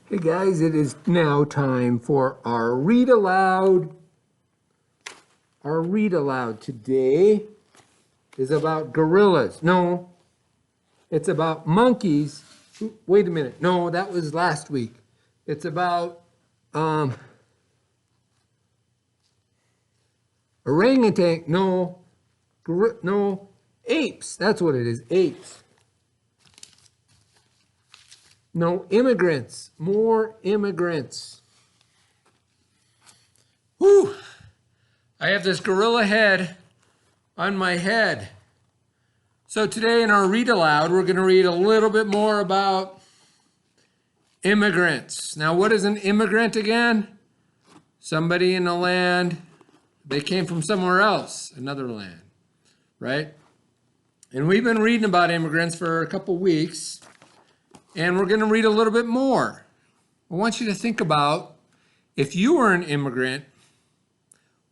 Hey guys, it is now time for our read aloud. Our read aloud today is about gorillas. No, it's about monkeys. Wait a minute. No, that was last week. It's about orangutan. No, no, apes. That's what it is. Apes. No, immigrants. More immigrants. Whew. I have this gorilla head on my head. So today in our read aloud, we're going to read a little bit more about immigrants. Now, what is an immigrant again? Somebody in a land, they came from somewhere else, another land, right? And we've been reading about immigrants for a couple weeks, and we're going to read a little bit more. I want you to think about, if you were an immigrant,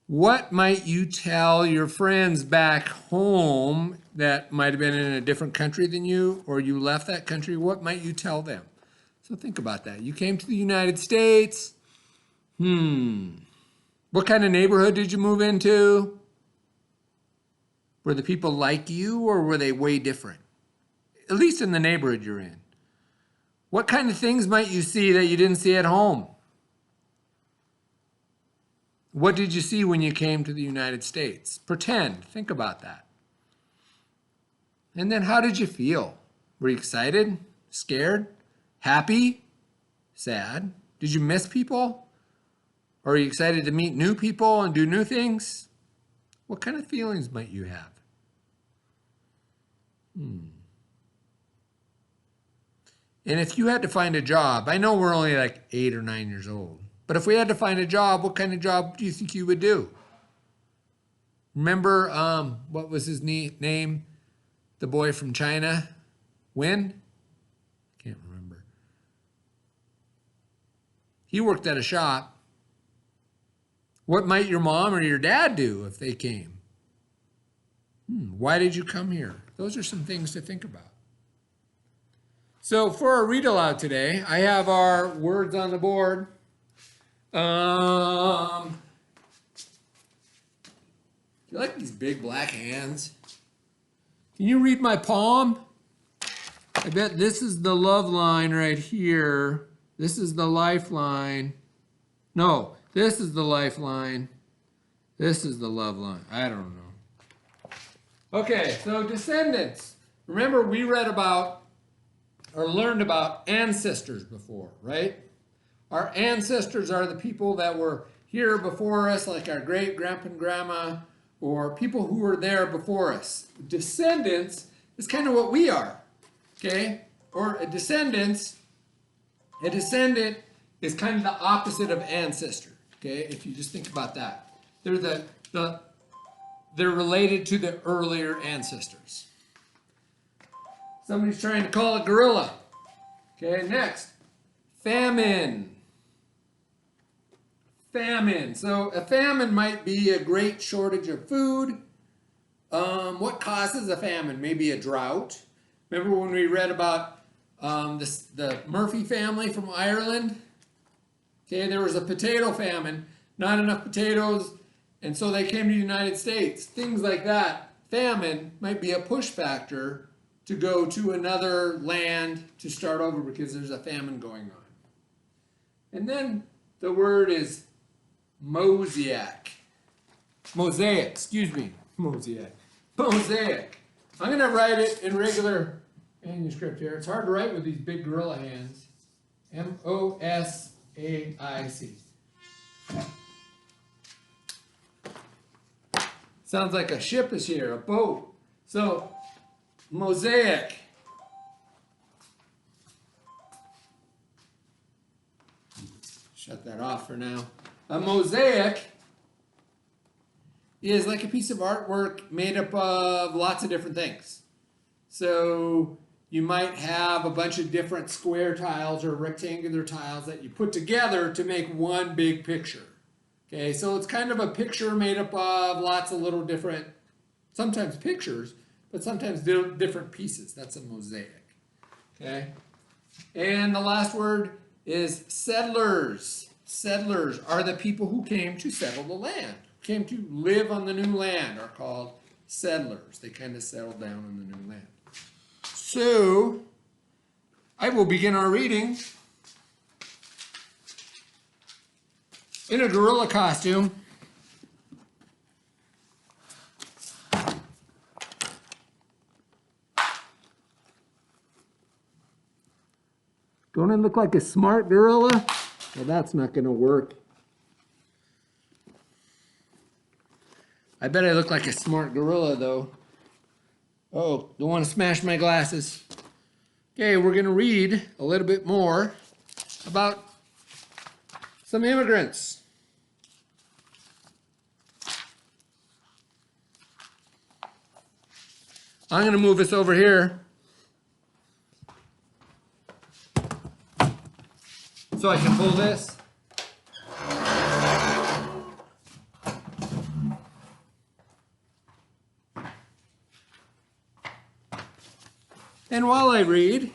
what might you tell your friends back home that might have been in a different country than you, or you left that country? What might you tell them? So think about that. You came to the United States. What kind of neighborhood did you move into? Were the people like you, or were they way different? At least in the neighborhood you're in. What kind of things might you see that you didn't see at home? What did you see when you came to the United States? Pretend. Think about that. And then how did you feel? Were you excited? Scared? Happy? Sad? Did you miss people? Or are you excited to meet new people and do new things? What kind of feelings might you have? And if you had to find a job, I know we're only like 8 or 9 years old, but if we had to find a job, what kind of job do you think you would do? Remember, what was his name? The boy from China? Wen? Can't remember. He worked at a shop. What might your mom or your dad do if they came? Why did you come here? Those are some things to think about. So for our read aloud today, I have our words on the board. You like these big black hands? Can you read my palm? I bet this is the love line right here. This is the lifeline. No, this is the lifeline. This is the love line. I don't know. Okay, so descendants. Remember, we read about or learned about ancestors before, right? Our ancestors are the people that were here before us, like our great grandpa and grandma, or people who were there before us. Descendants is kind of what we are, okay? Or a descendant is kind of the opposite of ancestor, okay? If you just think about that. They're related to the earlier ancestors. Somebody's trying to call a gorilla. Okay, next. Famine. Famine. So a famine might be a great shortage of food. What causes a famine? Maybe a drought. Remember when we read about the Murphy family from Ireland? Okay, there was a potato famine, not enough potatoes, and so they came to the United States. Things like that. Famine might be a push factor to go to another land to start over because there's a famine going on. And then the word is mosaic. Mosaic, excuse me. Mosaic. Mosaic. I'm going to write it in regular manuscript here. It's hard to write with these big gorilla hands. M-O-S-A-I-C. Sounds like a ship is here, a boat. So, mosaic. Shut that off for now. A mosaic is like a piece of artwork made up of lots of different things. So you might have a bunch of different square tiles or rectangular tiles that you put together to make one big picture. Okay, so it's kind of a picture made up of lots of little different, sometimes pictures, but sometimes different pieces. That's a mosaic. Okay, and the last word is settlers. Settlers are the people who came to settle the land, came to live on the new land, are called settlers. They kind of settled down in the new land. So, I will begin our reading in a gorilla costume. Don't I look like a smart gorilla? Well, that's not going to work. I bet I look like a smart gorilla, though. Oh, don't want to smash my glasses. Okay, we're going to read a little bit more about some immigrants. I'm going to move us over here so I can pull this. And while I read,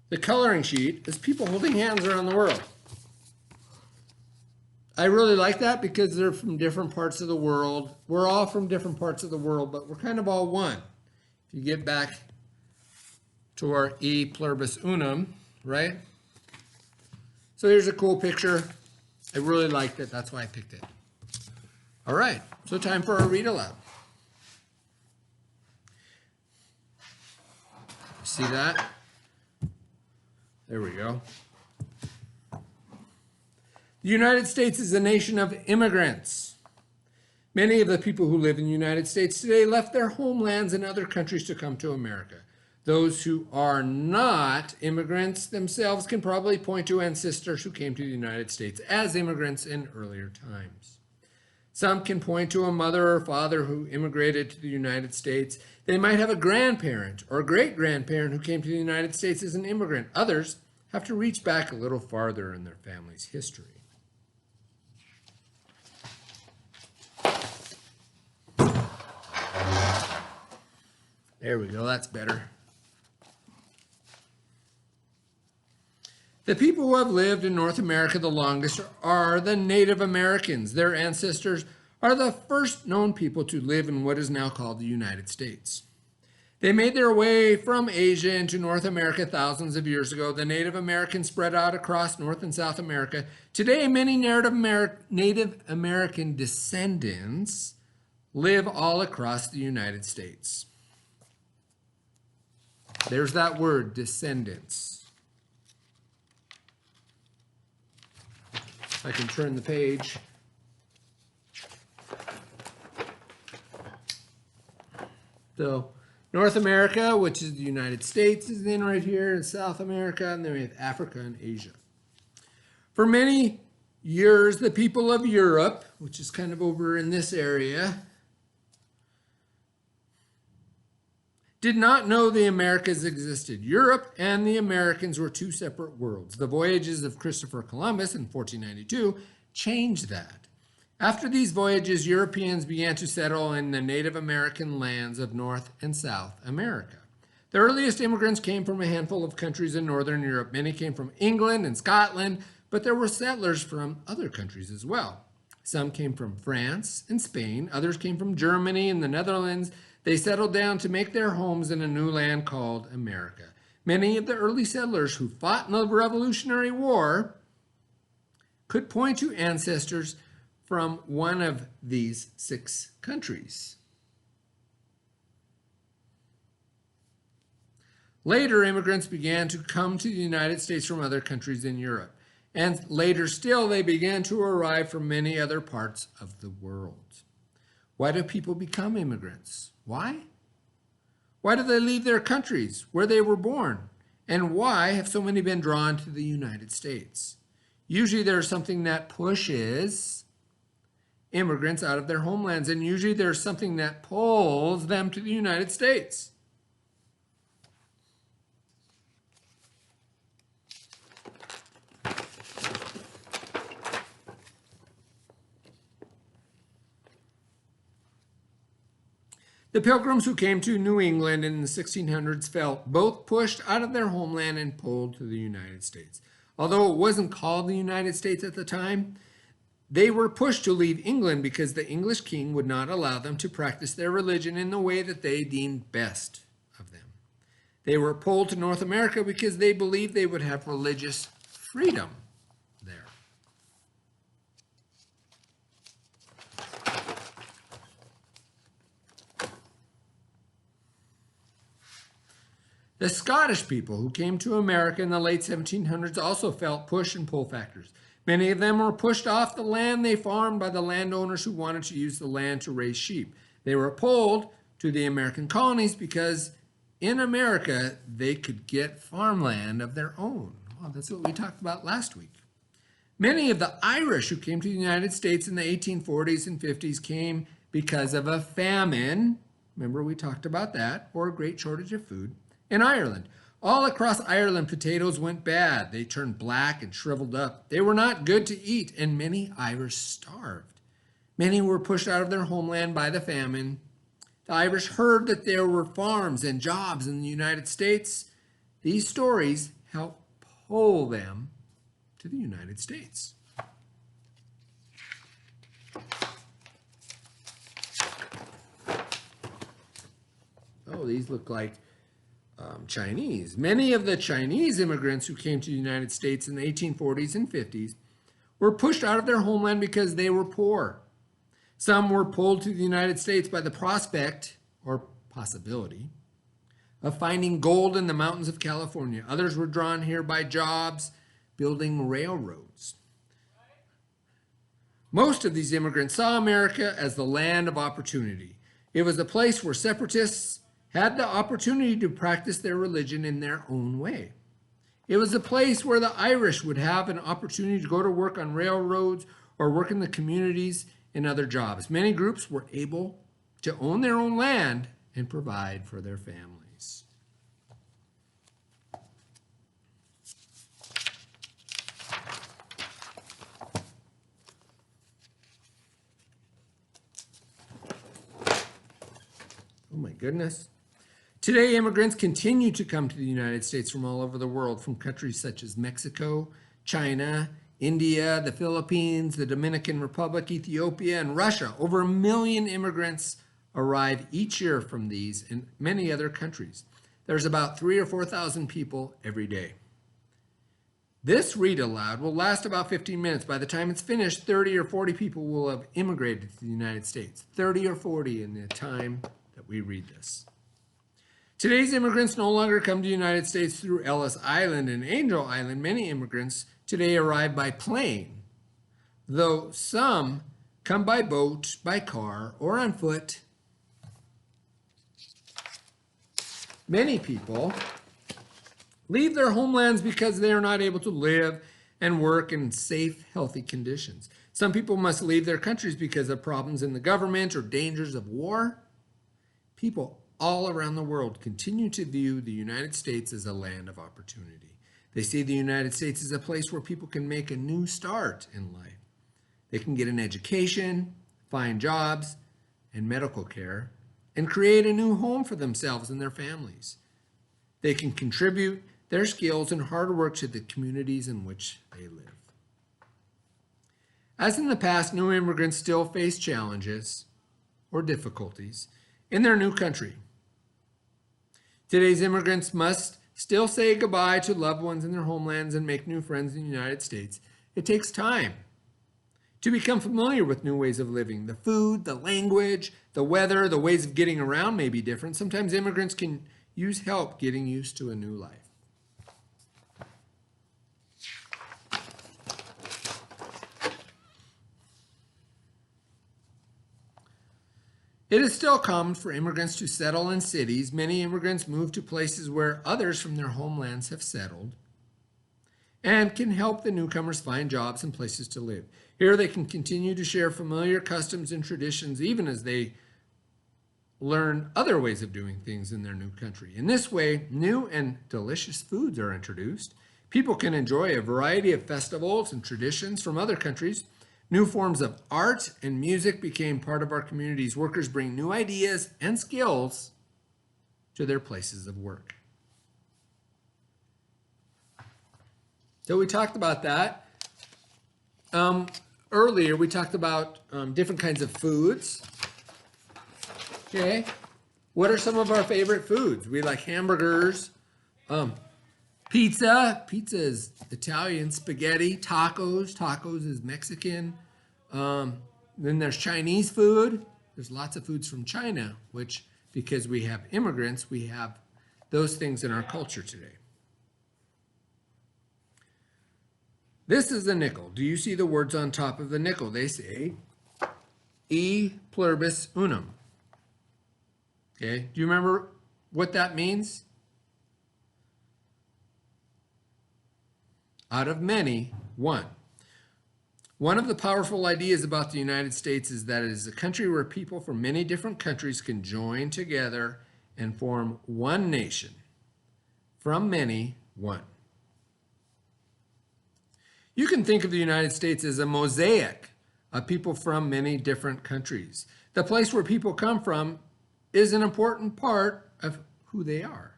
the coloring sheet is people holding hands around the world. I really like that because they're from different parts of the world. We're all from different parts of the world, but we're kind of all one. If you get back to our E pluribus unum, right? So here's a cool picture. I really liked it. That's why I picked it. All right, so time for our read aloud. See that? There we go. The United States is a nation of immigrants. Many of the people who live in the United States today left their homelands in other countries to come to America. Those who are not immigrants themselves can probably point to ancestors who came to the United States as immigrants in earlier times. Some can point to a mother or father who immigrated to the United States. They might have a grandparent or a great-grandparent who came to the United States as an immigrant. Others have to reach back a little farther in their family's history. There we go, that's better. The people who have lived in North America the longest are the Native Americans. Their ancestors are the first known people to live in what is now called the United States. They made their way from Asia into North America thousands of years ago. The Native Americans spread out across North and South America. Today, many Native American descendants live all across the United States. There's that word, descendants. I can turn the page. So North America, which is the United States, is in right here, and South America, and then we have Africa and Asia. For many years, the people of Europe, which is kind of over in this area, did not know the Americas existed. Europe and the Americans were two separate worlds. The voyages of Christopher Columbus in 1492 changed that. After these voyages, Europeans began to settle in the Native American lands of North and South America. The earliest immigrants came from a handful of countries in Northern Europe. Many came from England and Scotland, but there were settlers from other countries as well. Some came from France and Spain. Others came from Germany and the Netherlands. They settled down to make their homes in a new land called America. Many of the early settlers who fought in the Revolutionary War could point to ancestors from one of these 6 countries. Later, immigrants began to come to the United States from other countries in Europe. And later still, they began to arrive from many other parts of the world. Why do people become immigrants? Why? Why do they leave their countries where they were born? And why have so many been drawn to the United States? Usually there's something that pushes immigrants out of their homelands, and usually there's something that pulls them to the United States. The Pilgrims who came to New England in the 1600s felt both pushed out of their homeland and pulled to the United States. Although it wasn't called the United States at the time, they were pushed to leave England because the English king would not allow them to practice their religion in the way that they deemed best of them. They were pulled to North America because they believed they would have religious freedom there. The Scottish people who came to America in the late 1700s also felt push and pull factors. Many of them were pushed off the land they farmed by the landowners who wanted to use the land to raise sheep. They were pulled to the American colonies because in America they could get farmland of their own. Well, that's what we talked about last week. Many of the Irish who came to the United States in the 1840s and 50s came because of a famine. Remember we talked about that, or a great shortage of food in Ireland. All across Ireland, potatoes went bad. They turned black and shriveled up. They were not good to eat, and many Irish starved. Many were pushed out of their homeland by the famine. The Irish heard that there were farms and jobs in the United States. These stories helped pull them to the United States. Oh, these look like Chinese. Many of the Chinese immigrants who came to the United States in the 1840s and 50s were pushed out of their homeland because they were poor. Some were pulled to the United States by the prospect, or possibility, of finding gold in the mountains of California. Others were drawn here by jobs building railroads. Most of these immigrants saw America as the land of opportunity. It was a place where separatists had the opportunity to practice their religion in their own way. It was a place where the Irish would have an opportunity to go to work on railroads or work in the communities and other jobs. Many groups were able to own their own land and provide for their families. Oh my goodness. Today, immigrants continue to come to the United States from all over the world, from countries such as Mexico, China, India, the Philippines, the Dominican Republic, Ethiopia, and Russia. Over 1 million immigrants arrive each year from these and many other countries. There's about 3,000 or 4,000 people every day. This read aloud will last about 15 minutes. By the time it's finished, 30 or 40 people will have immigrated to the United States. 30 or 40 in the time that we read this. Today's immigrants no longer come to the United States through Ellis Island and Angel Island. Many immigrants today arrive by plane, though some come by boat, by car, or on foot. Many people leave their homelands because they are not able to live and work in safe, healthy conditions. Some people must leave their countries because of problems in the government or dangers of war. People all around the world continue to view the United States as a land of opportunity. They see the United States as a place where people can make a new start in life. They can get an education, find jobs and medical care, and create a new home for themselves and their families. They can contribute their skills and hard work to the communities in which they live. As in the past, new immigrants still face challenges or difficulties in their new country. Today's immigrants must still say goodbye to loved ones in their homelands and make new friends in the United States. It takes time to become familiar with new ways of living. The food, the language, the weather, the ways of getting around may be different. Sometimes immigrants can use help getting used to a new life. It is still common for immigrants to settle in cities. Many immigrants move to places where others from their homelands have settled and can help the newcomers find jobs and places to live. Here they can continue to share familiar customs and traditions even as they learn other ways of doing things in their new country. In this way, new and delicious foods are introduced. People can enjoy a variety of festivals and traditions from other countries. New forms of art and music became part of our communities. Workers bring new ideas and skills to their places of work. So we talked about that. Earlier, we talked about different kinds of foods. Okay. What are some of our favorite foods? We like hamburgers, pizza. Pizza is Italian. Spaghetti, tacos. Tacos is Mexican. Then there's Chinese food. There's lots of foods from China, which, because we have immigrants, we have those things in our culture today. This is the nickel. Do you see the words on top of the nickel? They say, E pluribus unum. Okay, do you remember what that means? Out of many, one. One of the powerful ideas about the United States is that it is a country where people from many different countries can join together and form one nation. From many, one. You can think of the United States as a mosaic of people from many different countries. The place where people come from is an important part of who they are.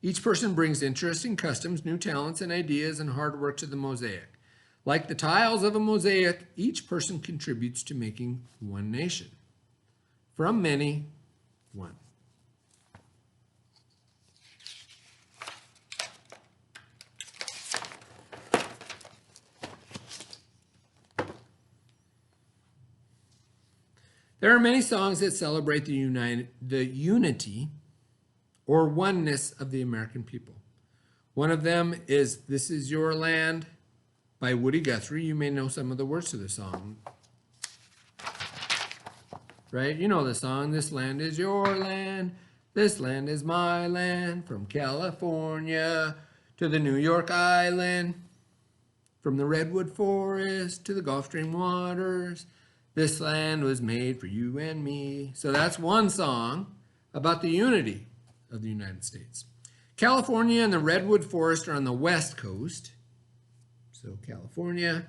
Each person brings interesting customs, new talents and ideas, and hard work to the mosaic. Like the tiles of a mosaic, each person contributes to making one nation. From many, one. There are many songs that celebrate the unity or oneness of the American people. One of them is This Is Your Land by Woody Guthrie. You may know some of the words to the song. Right? You know the song, This land is your land, this land is my land, from California to the New York Island, from the Redwood Forest to the Gulf Stream waters. This land was made for you and me. So that's one song about the unity of the United States. California and the Redwood Forest are on the west coast. So California,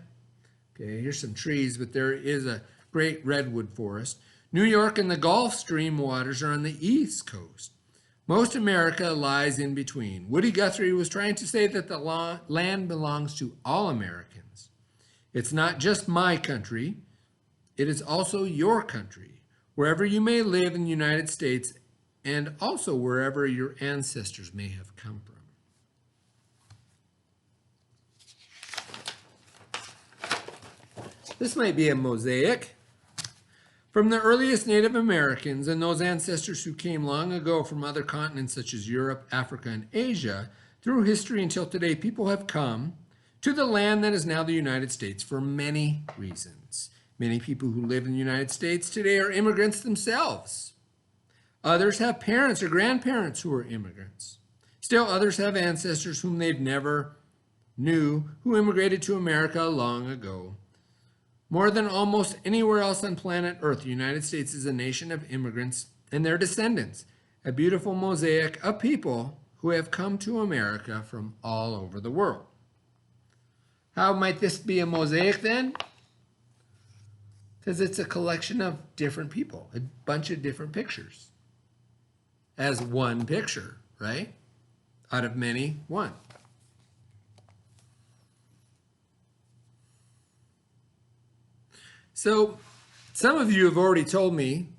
okay, here's some trees, but there is a great redwood forest. New York and the Gulf Stream waters are on the east coast. Most America lies in between. Woody Guthrie was trying to say that the land belongs to all Americans. It's not just my country. It is also your country, wherever you may live in the United States, and also wherever your ancestors may have come from. This might be a mosaic. From the earliest Native Americans and those ancestors who came long ago from other continents such as Europe, Africa, and Asia, through history until today, people have come to the land that is now the United States for many reasons. Many people who live in the United States today are immigrants themselves. Others have parents or grandparents who are immigrants. Still others have ancestors whom they've never knew who immigrated to America long ago. More than almost anywhere else on planet Earth, the United States is a nation of immigrants and their descendants, a beautiful mosaic of people who have come to America from all over the world. How might this be a mosaic then? Because it's a collection of different people, a bunch of different pictures. As one picture, right? Out of many, one. So, some of you have already told me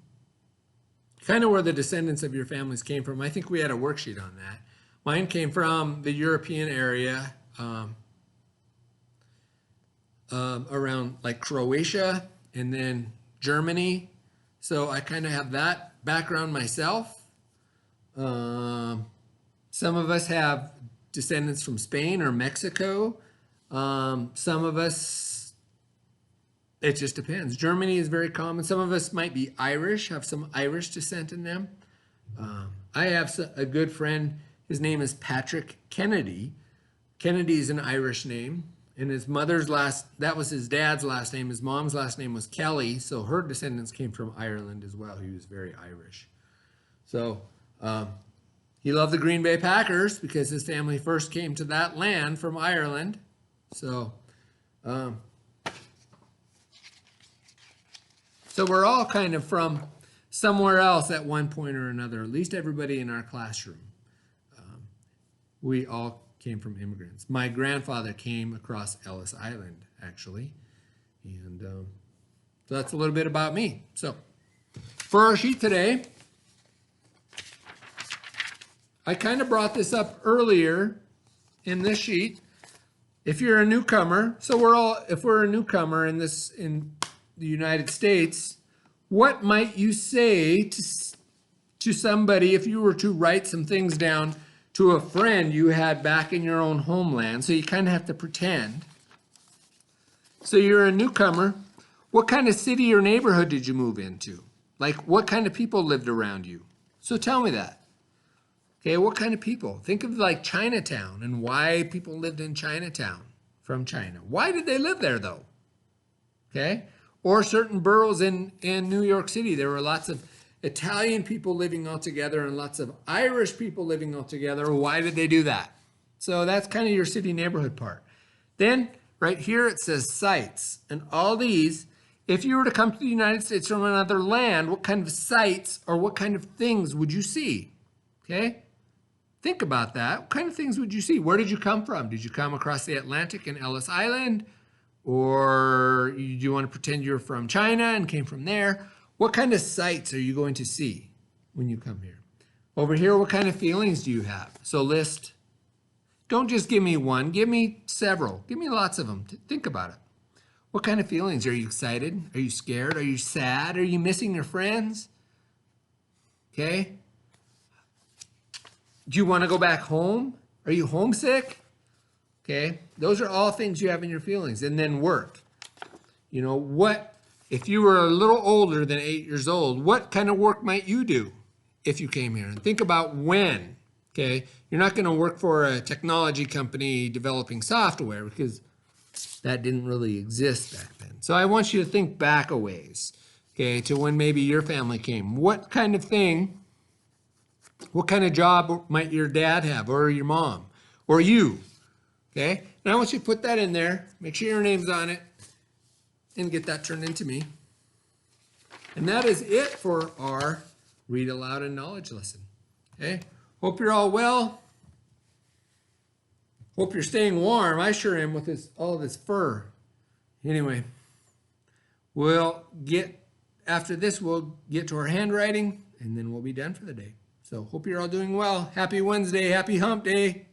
kind of where the descendants of your families came from. I think we had a worksheet on that. Mine came from the European area, around like Croatia, and then Germany. So I kind of have that background myself. Some of us have descendants from Spain or Mexico. Some of us, it just depends. Germany is very common. Some of us might be Irish, have some Irish descent in them. I have a good friend. His name is Patrick Kennedy. Kennedy is an Irish name. And his mother's that was his dad's last name. His mom's last name was Kelly, so her descendants came from Ireland as well. He was very Irish. So he loved the Green Bay Packers because his family first came to that land from Ireland. So So we're all kind of from somewhere else at one point or another, at least everybody in our classroom. We all came from immigrants. My grandfather came across Ellis Island, actually. And so that's a little bit about me. So for our sheet today, I kind of brought this up earlier in this sheet. If you're a newcomer, if we're a newcomer in the United States, what might you say to somebody if you were to write some things down to a friend you had back in your own homeland? So you kind of have to pretend. So you're a newcomer. What kind of city or neighborhood did you move into? Like, what kind of people lived around you? So tell me that. Okay, what kind of people? Think of like Chinatown and why people lived in Chinatown from China. Why did they live there though? Okay, or certain boroughs in New York City. There were lots of Italian people living all together and lots of Irish people living all together. Why did they do that? So that's kind of your city neighborhood part. Then right here it says sites. And all these, if you were to come to the United States from another land, what kind of sites or what kind of things would you see? Okay? Think about that. What kind of things would you see? Where did you come from? Did you come across the Atlantic in Ellis Island? Or do you want to pretend you're from China and came from there? What kind of sights are you going to see when you come here? Over here, what kind of feelings do you have? So list. Don't just give me one. Give me several. Give me lots of them. Think about it. What kind of feelings? Are you excited? Are you scared? Are you sad? Are you missing your friends? Okay. Do you want to go back home? Are you homesick? Okay. Those are all things you have in your feelings. And then work. You know, what, if you were a little older than 8 years old, what kind of work might you do if you came here? And think about when. Okay. You're not going to work for a technology company developing software because that didn't really exist back then. So I want you to think back a ways, okay, to when maybe your family came. What kind of thing, what kind of job might your dad have or your mom or you, okay? And I want you to put that in there, make sure your name's on it, and get that turned into me. And that is it for our Read Aloud and Knowledge lesson, okay? Hope you're all well. Hope you're staying warm. I sure am with all this fur. Anyway, after this, we'll get to our handwriting, and then we'll be done for the day. So hope you're all doing well. Happy Wednesday. Happy hump day.